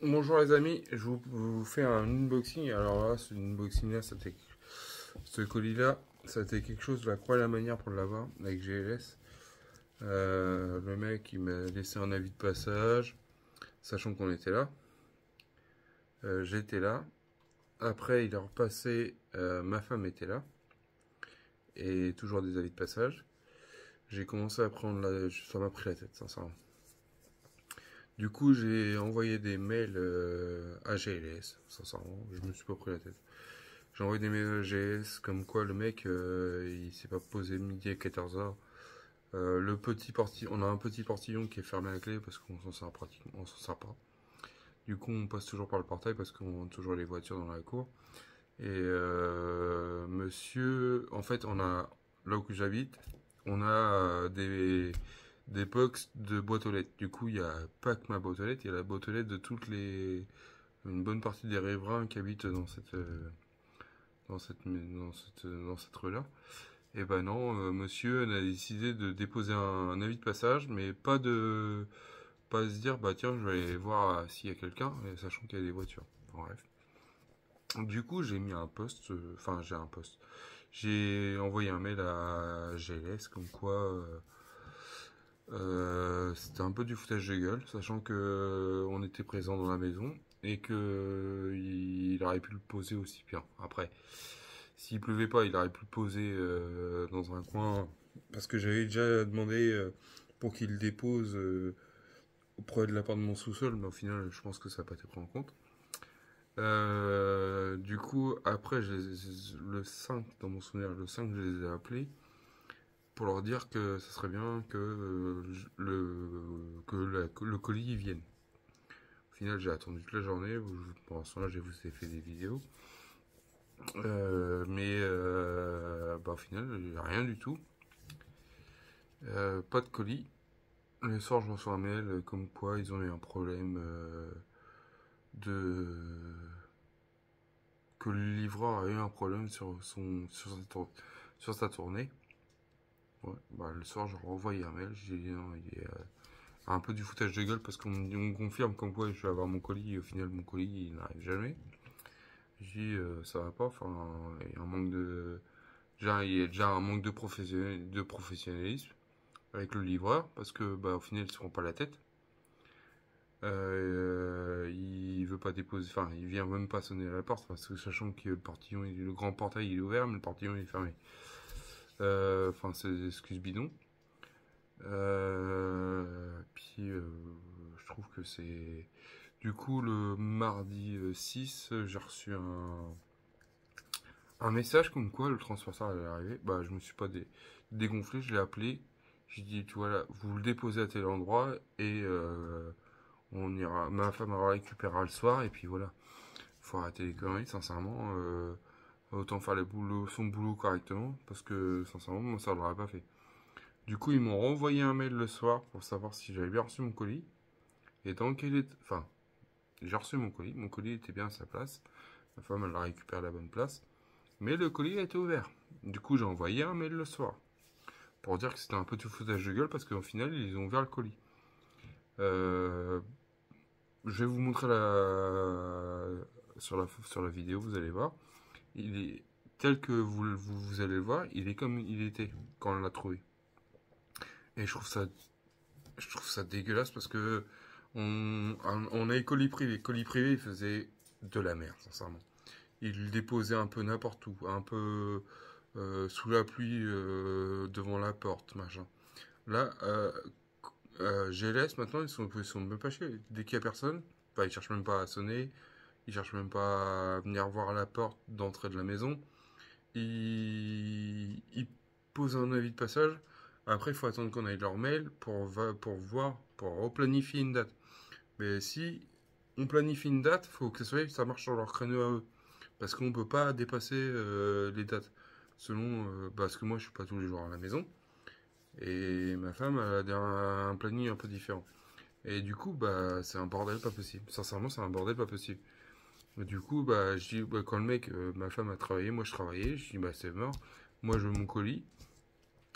Bonjour les amis, vous fais un unboxing. Alors là, ce unboxing là, ce colis là, ça a été quelque chose de la croix et la manière pour l'avoir avec GLS. Le mec il m'a laissé un avis de passage, sachant qu'on était là. J'étais là. Après il est repassé, ma femme était là. Et toujours des avis de passage. J'ai commencé à prendre ça m'a pris la tête, sincèrement. Du coup, j'ai envoyé des mails à GLS, sincèrement, je me suis pas pris la tête. J'ai envoyé des mails à GS comme quoi le mec il s'est pas posé midi à 14h. On a un petit portillon qui est fermé à la clé parce qu'on s'en sert pratiquement, on s'en sert pas. Du coup on passe toujours par le portail parce qu'on vend toujours les voitures dans la cour. Et monsieur, en fait on a, là où j'habite, on a des box de boîtes aux lettres. Du coup il y a pas que ma boîte aux lettres, il y a la boîte aux lettres de une bonne partie des riverains qui habitent dans cette rue-là. Et ben non, monsieur a décidé de déposer un avis de passage, mais pas se dire bah tiens je vais aller voir s'il y a quelqu'un, sachant qu'il y a des voitures. Bref. Du coup j'ai mis un post, j'ai un post. J'ai envoyé un mail à GLS comme quoi c'était un peu du foutage de gueule, sachant que on était présent dans la maison et que il aurait pu le poser aussi bien. Après, s'il pleuvait pas, il aurait pu le poser dans un coin, parce que j'avais déjà demandé pour qu'il le dépose auprès de la part de mon sous-sol, mais au final, je pense que ça n'a pas été pris en compte. Du coup, après, le 5, dans mon souvenir, le 5, je les ai appelés pour leur dire que ce serait bien que le colis vienne. Au final, j'ai attendu toute la journée. Pour l'instant, là, j'ai vous ai fait des vidéos. Au final, rien du tout. Pas de colis. Le soir, je reçois un mail comme quoi ils ont eu un problème de que le livreur a eu un problème sur sa tournée. Ouais, bah, le soir, je renvoie un mail. J'ai dit non, il est un peu du foutage de gueule parce qu'on me confirme comme quoi je vais avoir mon colis et au final, mon colis il n'arrive jamais. Je dis ça va pas. Enfin, il y a un manque de il y a déjà un manque de professionnalisme avec le livreur parce que bah au final ils se prend pas la tête. Il veut pas déposer, enfin il vient même pas sonner à la porte parce que sachant que le grand portail il est ouvert mais le portillon il est fermé. C'est des excuses bidons. Je trouve que c'est du coup le mardi 6 j'ai reçu un message comme quoi le transporteur allait arriver. Bah, je me suis pas dégonflé, je l'ai appelé. J'ai dit, tu vois là, vous le déposez à tel endroit et on ira. Ma femme la récupérera le soir et puis voilà. Faut arrêter les conneries, sincèrement. Autant faire son boulot correctement parce que sincèrement, moi ça ne l'aurait pas fait. Du coup, ils m'ont renvoyé un mail le soir pour savoir si j'avais bien reçu mon colis. Et tant qu'il est, enfin, j'ai reçu mon colis était bien à sa place. Ma femme elle l'a récupéré à la bonne place. Mais le colis a été ouvert. Du coup, j'ai envoyé un mail le soir pour dire que c'était un peu tout foutage de gueule parce qu'au final, ils ont ouvert le colis. Euh, je vais vous montrer sur la vidéo, vous allez voir. Il est tel que vous allez le voir, il est comme il était quand on l'a trouvé. Et je trouve ça dégueulasse parce que on a les colis privés. Colis privés, il faisait de la merde, sincèrement. Il le déposait un peu n'importe où, un peu sous la pluie devant la porte, machin. Là, GLS maintenant, ils sont même pas chiés. Dès qu'il y a personne, bah, ils cherchent même pas à sonner, ils cherchent même pas à venir voir la porte d'entrée de la maison. Ils posent un avis de passage. Après, il faut attendre qu'on aille leur mail pour voir, pour replanifier une date. Mais si on planifie une date, il faut que ça marche sur leur créneau à eux. Parce qu'on ne peut pas dépasser les dates. Parce que moi, je suis pas tous les jours à la maison. Et ma femme a un planning un peu différent. Et du coup, bah, c'est un bordel pas possible. Sincèrement, c'est un bordel pas possible. Et du coup, bah, je dis, bah, quand le mec, ma femme a travaillé, moi je travaillais, je dis, bah, c'est mort. Moi, je veux mon colis.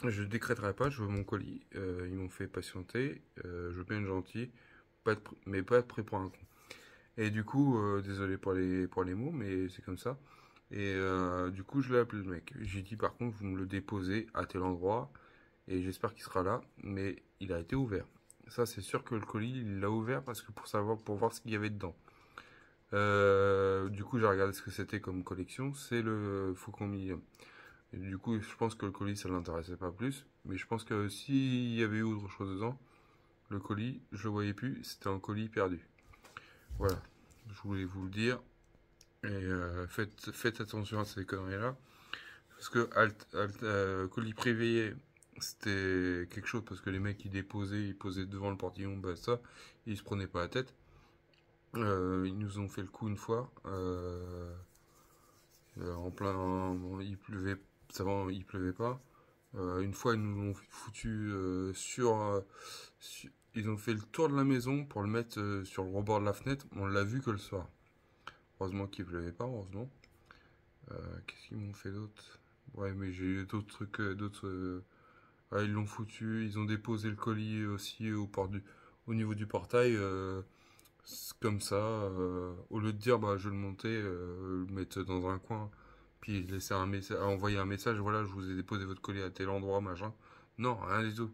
Je décréterai pas, je veux mon colis. Ils m'ont fait patienter. Je veux bien être gentil, mais pas être pris pour un con. Et du coup, désolé pour les mots, mais c'est comme ça. Et du coup, je l'ai appelé le mec. J'ai dit, par contre, vous me le déposez à tel endroit, et j'espère qu'il sera là. Mais il a été ouvert. Ça, c'est sûr que le colis, il l'a ouvert parce que pour voir ce qu'il y avait dedans. Du coup, j'ai regardé ce que c'était comme collection. C'est le Faucon Millenium. Et du coup, je pense que le colis, ça l'intéressait pas plus. Mais je pense que s'il y avait eu autre chose dedans, le colis, je le voyais plus. C'était un colis perdu. Voilà. Je voulais vous le dire. Et faites attention à ces conneries-là. Parce que colis privé, c'était quelque chose parce que les mecs ils posaient devant le portillon, bah ça, ils se prenaient pas la tête. Ils nous ont fait le coup une fois. En plein, il pleuvait, ça va, il pleuvait pas. Une fois, ils nous l'ont foutu ils ont fait le tour de la maison pour le mettre sur le rebord de la fenêtre. On l'a vu que le soir. Heureusement qu'il pleuvait pas, heureusement. Qu'est-ce qu'ils m'ont fait d'autre? Ouais, mais j'ai eu d'autres trucs, ils l'ont foutu. Ils ont déposé le colis aussi au niveau du portail. Comme ça, au lieu de dire bah je vais le monter, le mettre dans un coin, puis laisser un message, envoyer un message, voilà, je vous ai déposé votre colis à tel endroit, machin. Non, rien du tout.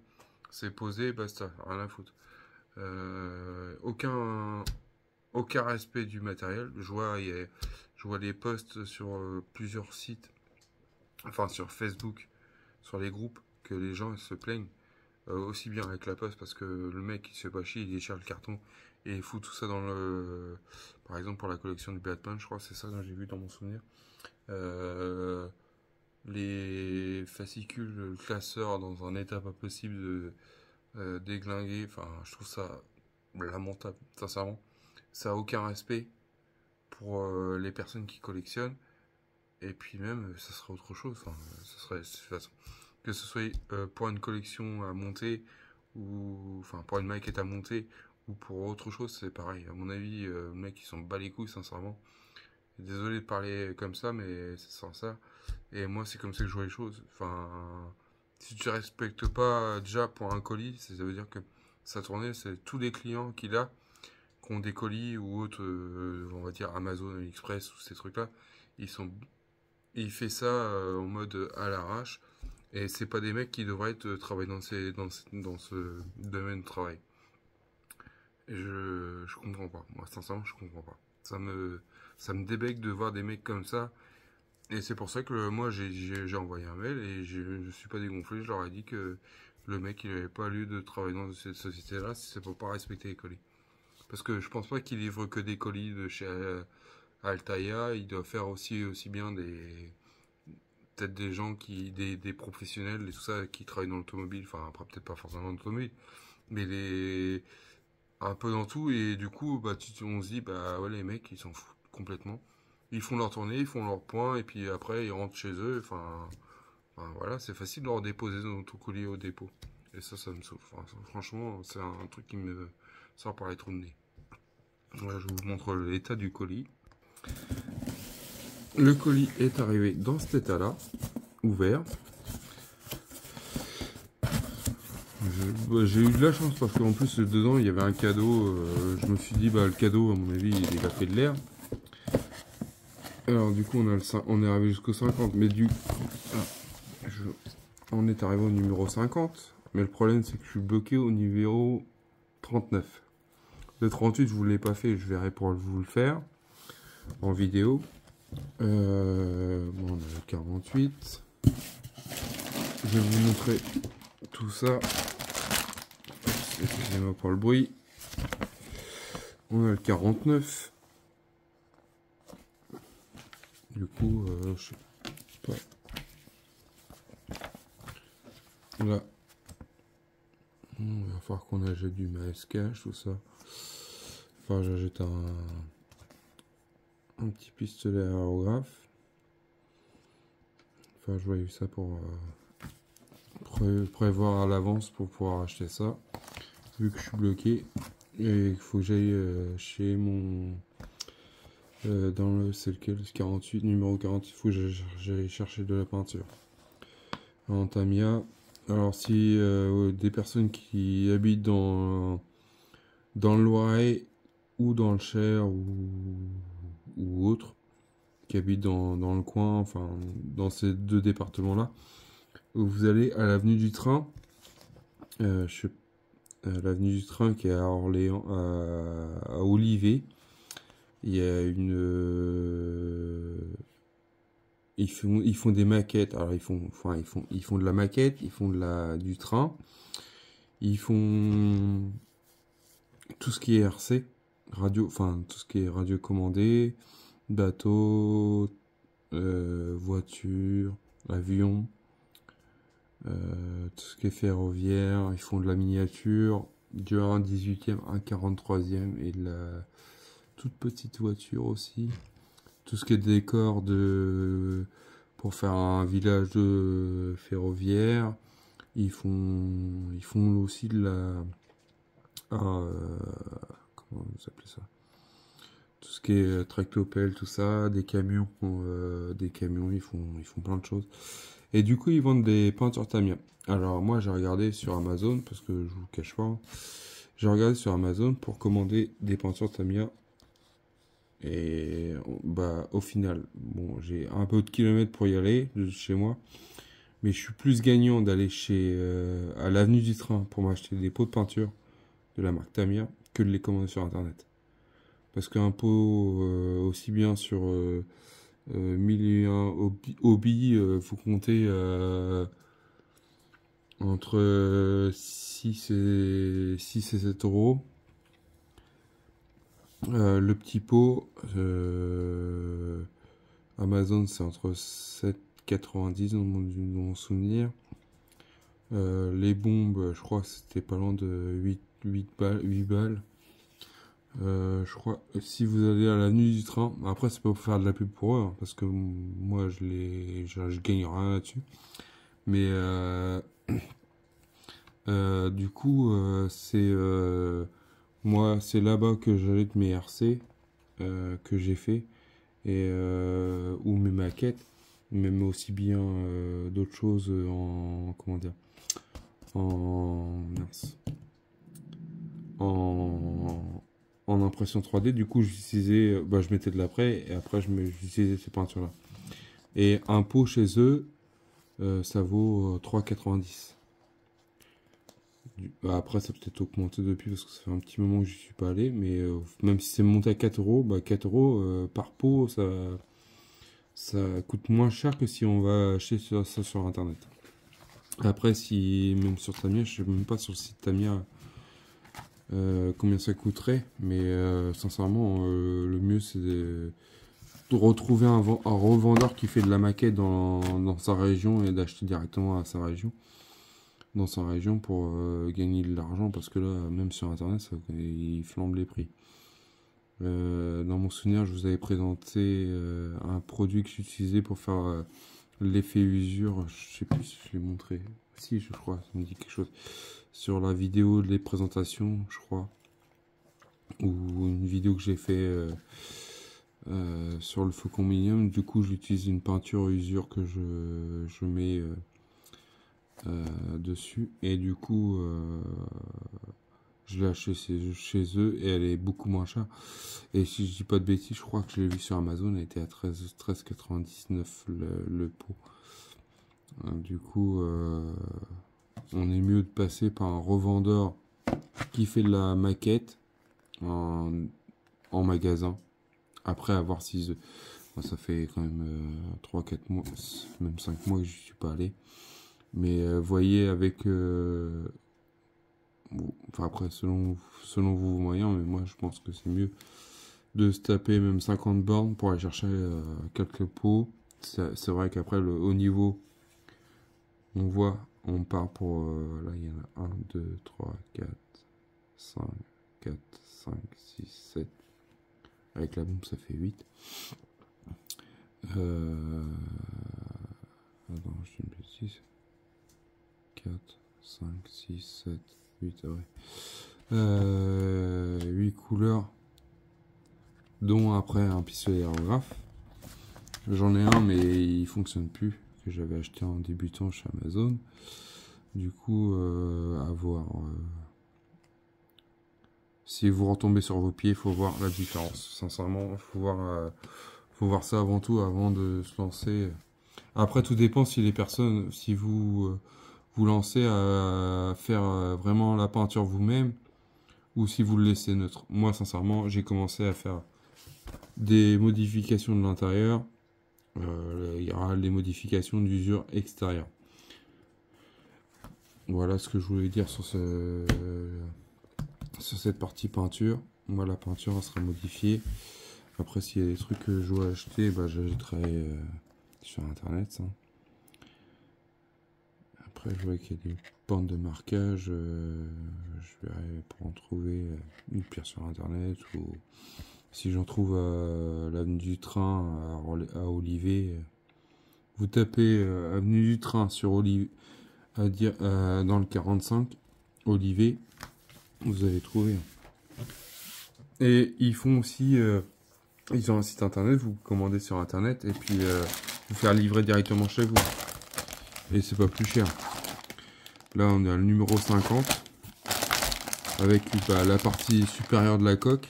C'est posé, basta, rien à foutre. Aucun respect du matériel. Je vois des posts sur plusieurs sites, enfin sur Facebook, sur les groupes, que les gens se plaignent. Aussi bien avec la poste parce que le mec il se fait pas chier, il déchire le carton et il fout tout ça dans le. Par exemple pour la collection du Batman, je crois, c'est ça que j'ai vu dans mon souvenir. Euh, les fascicules, le classeur dans un état pas possible de déglinguer, enfin je trouve ça lamentable, sincèrement. Ça a aucun respect pour les personnes qui collectionnent et puis même ça serait autre chose, enfin, ça serait de toute façon que ce soit pour une collection à monter ou enfin pour une maquette à monter ou pour autre chose, c'est pareil. À mon avis, le mec ils s'en bat les couilles sincèrement. Désolé de parler comme ça, mais c'est sans ça. Et moi c'est comme ça que je vois les choses. Enfin, si tu respectes pas déjà pour un colis, ça veut dire que sa tournée, c'est tous les clients qu'il a qui ont des colis ou autres, on va dire Amazon, Express ou ces trucs-là, ils sont, il fait ça en mode à l'arrache. Et c'est pas des mecs qui devraient être travailler dans ce domaine de travail. Et je comprends pas. Moi, sincèrement, je comprends pas. Ça me débecte de voir des mecs comme ça. Et c'est pour ça que moi, j'ai envoyé un mail et je suis pas dégonflé. Je leur ai dit que le mec, il avait pas lieu de travailler dans cette société-là si c'est pour pas respecter les colis. Parce que je pense pas qu'il livre que des colis de chez Altaïa. Il doit faire aussi bien peut-être des gens des professionnels et tout ça qui travaillent dans l'automobile, enfin après peut-être pas forcément dans l'automobile, mais un peu dans tout et du coup bah on se dit bah ouais les mecs ils s'en foutent complètement. Ils font leur tournée, ils font leur point et puis après ils rentrent chez eux, voilà, c'est facile de leur déposer dans ton colis au dépôt. Et ça me sauve. Enfin, franchement, c'est un truc qui me sort par les trous de nez. Voilà, je vous montre l'état du colis. Le colis est arrivé dans cet état-là, ouvert. J'ai eu de la chance parce qu'en plus dedans il y avait un cadeau. Je me suis dit bah le cadeau à mon avis il a fait de l'air. Alors du coup on est arrivé jusqu'au 50 mais on est arrivé au numéro 50. Mais le problème c'est que je suis bloqué au numéro 39. Le 38 je vous l'ai pas fait, je verrai pour vous le faire en vidéo. Bon, on a le 48. Je vais vous montrer tout ça. Excusez-moi pour le bruit. On a le 49. Du coup, je sais pas. Là, il va falloir qu'on achète du masquage, tout ça. Enfin, j'achète un petit pistolet aérographe. Enfin, je voyais ça pour prévoir à l'avance pour pouvoir acheter ça. Vu que je suis bloqué. Et il faut que j'aille chez mon... c'est lequel? Le 48, numéro 48, il faut que j'aille chercher de la peinture. En Tamiya. Alors si des personnes qui habitent dans le Loiret ou dans le Cher ou autres qui habitent dans le coin, enfin dans ces deux départements-là, vous allez à l'avenue du Train, l'avenue du Train qui est à Orléans, à Olivet. Il y a ils font des maquettes. Alors ils font de la maquette, ils font du train, ils font tout ce qui est RC, radio, enfin tout ce qui est radio commandé, bateau, voiture, avion, tout ce qui est ferroviaire. Ils font de la miniature, du 1/18e, 1/43e et de la toute petite voiture aussi. Tout ce qui est décor pour faire un village de ferroviaire. Ils font aussi de la, comment vous appelez ça? Tout ce qui est tractopelle, tout ça, des camions, ils font plein de choses. Et du coup, ils vendent des peintures Tamiya. Alors moi, j'ai regardé sur Amazon, parce que je vous cache pas, j'ai regardé sur Amazon pour commander des peintures Tamiya. Et bah au final, bon, j'ai un peu de kilomètres pour y aller de chez moi, mais je suis plus gagnant d'aller à l'avenue du Train pour m'acheter des pots de peinture de la marque Tamiya que de les commander sur internet. Parce qu'un pot aussi bien sur 1001 hobby, faut compter entre 6 et 7 euros. Le petit pot, Amazon, c'est entre 7,90 dans mon souvenir. Les bombes, je crois que c'était pas loin de 8 balles, 8 balles. Je crois, si vous allez à l'avenue du Train, après c'est pas pour faire de la pub pour eux, hein, parce que moi je gagne rien là-dessus. Mais du coup, moi, c'est là-bas que j'achète mes RC que j'ai fait ou mes maquettes, même aussi bien d'autres choses en comment dire en mince, en impression 3D. Du coup, j'utilisais, bah, je mettais de l'après et après j'utilisais ces peintures-là. Et un pot chez eux, ça vaut 3,90. Bah, après, ça peut être augmenté depuis parce que ça fait un petit moment que je suis pas allé, mais même si c'est monté à 4 euros, bah 4 euros par pot, ça coûte moins cher que si on va acheter ça sur internet. Après, si même sur Tamiya, je sais même pas sur le site Tamiya combien ça coûterait, mais sincèrement, le mieux c'est de retrouver un revendeur qui fait de la maquette dans sa région et d'acheter directement à sa région. Dans sa région pour gagner de l'argent parce que là même sur internet il flambe les prix. Dans mon souvenir je vous avais présenté un produit que j'utilisais pour faire l'effet usure, je sais plus si je l'ai montré, si je crois, ça me dit quelque chose sur la vidéo de les présentations je crois, ou une vidéo que j'ai fait sur le Faucon Millium. Du coup j'utilise une peinture usure que je mets dessus et du coup je l'ai acheté chez eux et elle est beaucoup moins chère, et si je dis pas de bêtises je crois que je l'ai vu sur Amazon, elle était à 13,99 le pot. Du coup on est mieux de passer par un revendeur qui fait de la maquette en magasin, après avoir 6 ça fait quand même 3-4 mois, même 5 mois que je suis pas allé. Mais voyez avec enfin après selon vos moyens, mais moi je pense que c'est mieux de se taper même 50 bornes pour aller chercher quelques pots. C'est vrai qu'après au niveau on part pour là il y en a 1 2 3 4 5 4 5 6 7, avec la bombe ça fait 8. Attends, je dis une bêtise. 4, 5, 6, 7, 8, ouais. 8 couleurs, dont après un pistolet aérographe. J'en ai un, mais il fonctionne plus, que j'avais acheté en débutant chez Amazon. Du coup, à voir Si vous retombez sur vos pieds, il faut voir la différence. Sincèrement, faut voir ça avant tout, avant de se lancer. Après, tout dépend si les personnes, si vous lancez à faire vraiment la peinture vous-même ou si vous le laissez neutre. Moi, sincèrement, j'ai commencé à faire des modifications de l'intérieur. Il y aura des modifications d'usure extérieure. Voilà ce que je voulais dire sur cette partie peinture. Moi, la peinture elle sera modifiée. Après, s'il y a des trucs que je dois acheter, bah, j'achèterai sur internet. Ça. Après, je vois qu'il y a des bandes de marquage. Je verrai pour en trouver une pire sur internet. Ou si j'en trouve à l'avenue du Train à Olivet, vous tapez avenue du Train sur Olivet, dans le 45, Olivet, vous allez trouver. Et ils font aussi, ils ont un site internet, vous commandez sur internet et puis vous faire livrer directement chez vous. Et c'est pas plus cher. Là, on a le numéro 50 avec la partie supérieure de la coque.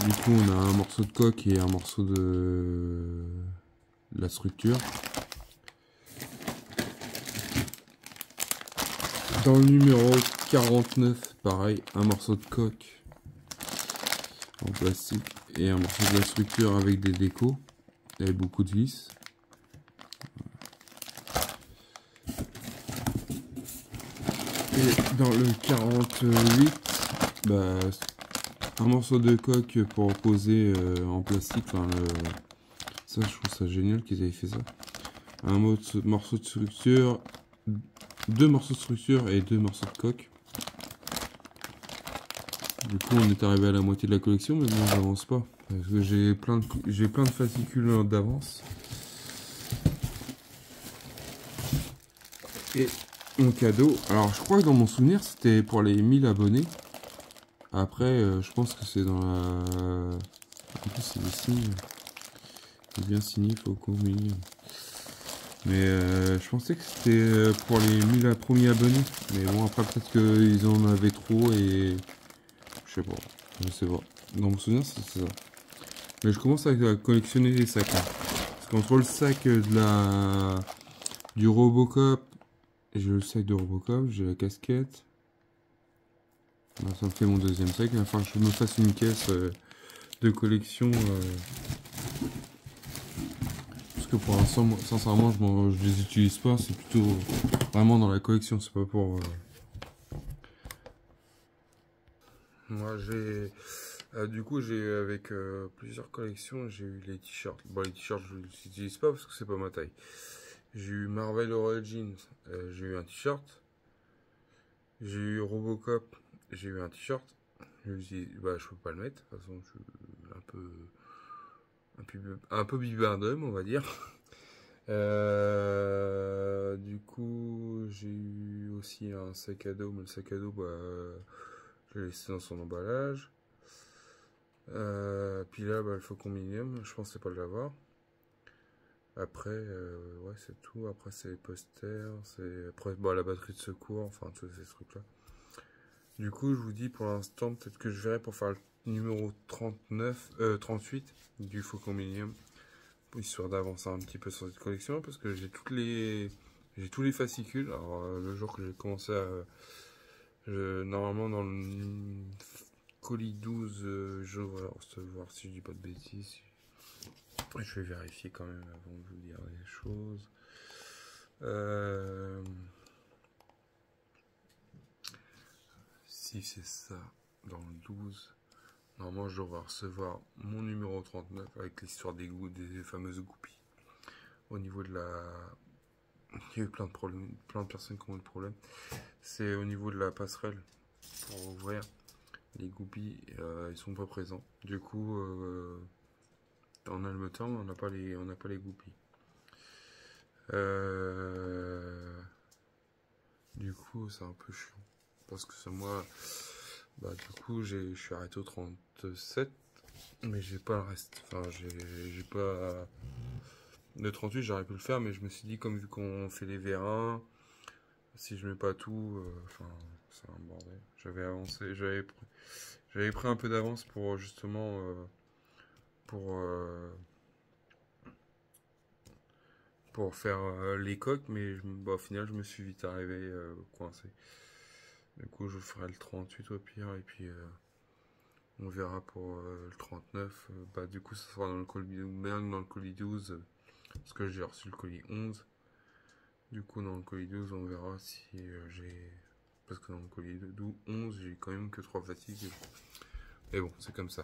Du coup, on a un morceau de coque et un morceau de la structure. Dans le numéro 49, pareil, un morceau de coque en plastique et un morceau de la structure avec des décos et beaucoup de vis. Et dans le 48, bah, un morceau de coque pour poser en plastique. Enfin, ça, je trouve ça génial qu'ils aient fait ça. Un morceau de structure, deux morceaux de structure et deux morceaux de coque. Du coup, on est arrivé à la moitié de la collection, mais bon, j'avance pas. Parce que j'ai plein de fascicules d'avance. Et mon cadeau, alors je crois que dans mon souvenir, c'était pour les 1000 abonnés. Après, je pense que c'est dans la... En plus, c'est des signes. C'est bien signé, faut qu'on oublie. Mais je pensais que c'était pour les 1000 premiers abonnés. Mais bon, après, peut-être qu'ils en avaient trop et... Je sais pas. Dans mon souvenir, c'est ça. Mais je commence à collectionner les sacs. Hein. Parce qu'entre le sac du Robocop, j'ai le sac de Robocop, j'ai la casquette. Là, ça me fait mon deuxième sac. Il va falloir que je me fasse une caisse de collection. Parce que pour l'instant, sincèrement, je les utilise pas. C'est plutôt vraiment dans la collection. C'est pas pour... Moi, j'ai... du coup, j'ai eu avec plusieurs collections, j'ai eu les t-shirts. Bon, les t-shirts, je les utilise pas parce que c'est pas ma taille. J'ai eu Marvel Origins, j'ai eu un t-shirt. J'ai eu Robocop, j'ai eu un t-shirt. Je me suis dit, bah, je peux pas le mettre. De toute façon, je suis un peu bibardum, on va dire. Du coup, j'ai eu aussi un sac à dos, mais le sac à dos, bah, je l'ai laissé dans son emballage. Puis là, bah, le Faucon Millennium, je pensais pas l'avoir. Après, ouais, c'est tout. Après, c'est les posters, c'est après, bah, la batterie de secours, enfin, tous ces trucs-là. Du coup, je vous dis pour l'instant, peut-être que je verrai pour faire le numéro 38 du Faucon Millennium, histoire d'avancer un petit peu sur cette collection, parce que j'ai tous les fascicules. Alors, le jour que j'ai commencé à, normalement dans le colis 12, je vais recevoir, si je dis pas de bêtises. Je vais vérifier quand même avant de vous dire les choses. Si c'est ça, dans le 12, normalement je devrais recevoir mon numéro 39 avec l'histoire des fameuses goupilles. Au niveau de la... Il y a eu plein de problèmes, plein de personnes qui ont eu le problème. C'est au niveau de la passerelle pour ouvrir. Les goupilles, ils sont pas présents. Du coup, en almetant, on n'a pas les goupilles. Du coup, c'est un peu chiant. Parce que c'est moi, bah, du coup, je suis arrêté au 37, mais j'ai pas le reste. Enfin, j'ai pas. Le 38, j'aurais pu le faire, mais je me suis dit, comme vu qu'on fait les vérins, si je mets pas tout, enfin, c'est un bordel. J'avais avancé, j'avais pris un peu d'avance pour justement pour euh, pour faire les coques, mais bah, au final je me suis vite arrivé coincé. Du coup je ferai le 38 au pire et puis on verra pour le 39. Bah du coup ça sera dans le colis ou même dans le colis 12 parce que j'ai reçu le colis 11. Du coup dans le colis 12 on verra si j'ai parce que dans le colis 11 j'ai quand même que 3 fatigues. Mais bon c'est comme ça.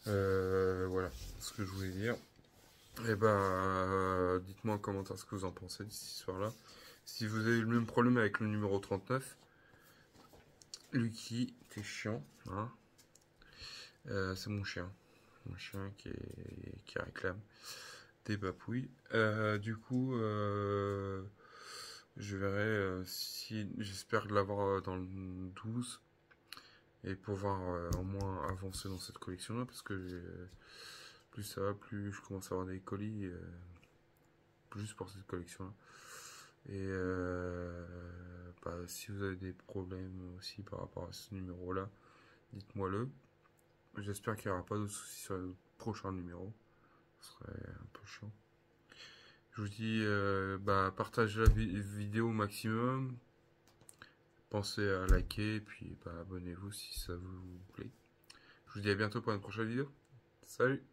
Voilà ce que je voulais dire. Et bah, dites-moi en commentaire ce que vous en pensez de cette histoire-là. Si vous avez eu le même problème avec le numéro 39, Lucky, t'es chiant, hein. C'est mon chien. Mon chien qui réclame des papouilles. Du coup, je verrai si. J'espère l'avoir dans le 12 et pouvoir au moins avancer dans cette collection-là parce que plus ça va, plus je commence à avoir des colis juste pour cette collection-là. Et bah, si vous avez des problèmes aussi par rapport à ce numéro-là, dites-moi-le. J'espère qu'il n'y aura pas de soucis sur le prochain numéro. Ce serait un peu chiant. Je vous dis, bah, partagez la vidéo au maximum. Pensez à liker, et puis bah, abonnez-vous si ça vous plaît. Je vous dis à bientôt pour une prochaine vidéo. Salut!